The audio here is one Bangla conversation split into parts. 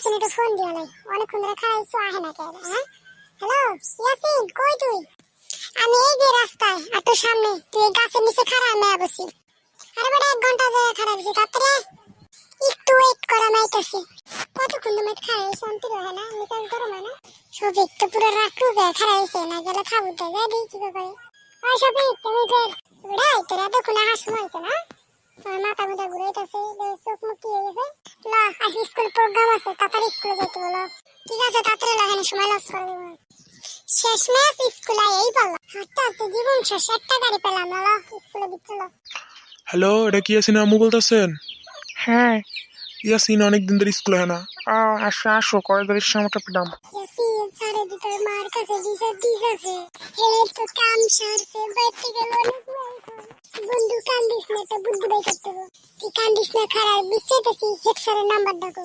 ইয়াসিনকে ফোন দিয়া লাই, অনেকক্ষণ ধরে খাইছো আহে না কেন? হ্যাঁ, হ্যালো ইয়াসিন, কই তুই? আমি এই যে রাস্তায়, একটু সামনে। তুই এই গাছের নিচে খাড়া, আমি বসি। আরে বেটা, 1 ঘন্টা ধরে খাড়া দিছি, তাড়াতাড়ি একটু ওয়েট করা মাইতেছি। কতক্ষণ ধরে খাড়া শান্তি রহে না, মেজাজ গরম হয় না। সবিক তো পুরো রাখলু গে খাড়া হয়েছে না, গেলে খাবো তো রেডি কি করে? ওই সবিক, তুমি যে বেড়াই তোরা তো কোনো হাসু হয়েছে না? আমার মাথা মুথা ঘুরাইতেছে, চোখ মুখ কি হয়ে গেছে। লা, আজ স্কুল প্রোগ্রাম আছে, তাড়াতাড়ি স্কুলে যেতে বলো। ঠিক আছে, তাড়াতাড়ি লাগানো সময় লস করে দেবো। শেষ ম্যাচ স্কুলে এই বললো, হাঁটতে হাঁটতে জীবন শেষ। একটা গাড়ি পেলাম না, স্কুলে দিচ্ছিল। হ্যালো, এটা কি ইয়াসিন আম্মু বলতেছেন? হ্যাঁ, ইয়াসিন অনেকদিন ধরে স্কুলে হয় না। আসো আসো, কলেজের সামনে পিটাম। ইয়াসিন সারে দিতে মার কাছে বিচার দিয়েছে। এই তো কাম সারছে, বাইতে গেল অনেক বন্ধু। কান্দিস না, একটা বুদ্ধি বাই করতে হবে। তুই কান্দিস না, খারাপ বিচ্ছেদেছি। হেড স্যারের নাম্বার ডাকো।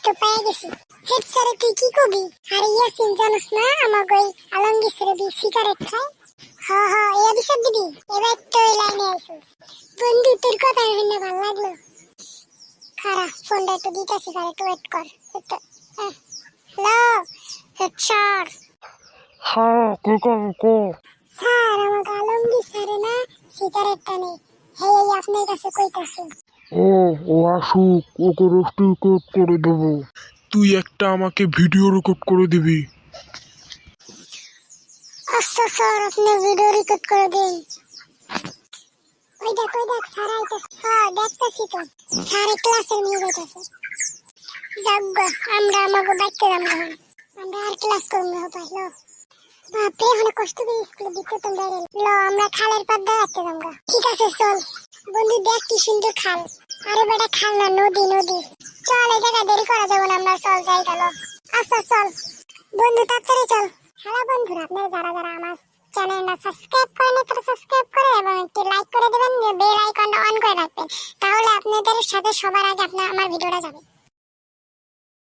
তো পেয়ে গেছি। হেড স্যারে তুই কি করবি? আরে ইয়াসিন জানোস না, আমার ওই আলমগীর স্যারে সিগারেট খায়। হ্যাঁ, এই অভিশাপ দিবি? এবার তো এই লাইনে আইসো। বন্ধু, তোর কথা শুনে ভালো লাগলো। খারাপ, ফোনটা একটু দিতেছি, একটু ওয়েট কর। Hello head sir. হ্যাঁ, কে কো? স্যার, আমাকে আলমগীর স্যারে না সিগারেটটা নেই, এই আপনার কাছে কইতাছে। ও আসুক, ওকে রেস্টিকেট করে দেবো। তুই একটা আমাকে ভিডিও রেকর্ড করে দিবি। আচ্ছা স্যার, আপনি ভিডিও রেকর্ড করে দিন। ওই দেখ স্যার আইতাছে। হ্যাঁ, দেখতেছি তো। স্যার ক্লাসে নিয়ে যাইতেছে। যাগ্গা, আমরা আমাকে বাইতে যাবো। আমরা আর ক্লাস করবো না, পাইলো? বাপরে, অনেক কষ্ট করে স্কুলে দিতে তোমরা ল, আমরা খালের পাড় দাঁড়াতে যাবো। ঠিক আছে চল। বন্ধু দেখ কি সুন্দর খাল। আরে বেটা, খাল না, নদী। চল, এই জায়গায় দেরি করা যাবো না, আমরা চল যাই গেল। আচ্ছা চল বন্ধু, তাড়াতাড়ি চল। হ্যালো বন্ধুরা, আপনারা যারা আমার চ্যানেলটা সাবস্ক্রাইব করেন, তারা সাবস্ক্রাইব করে এবং একটি লাইক করে দেবেন, বেল আইকনটা অন করে রাখবেন। তাহলে আপনাদের সাথে সবার আগে আমার ভিডিওটা যাবে।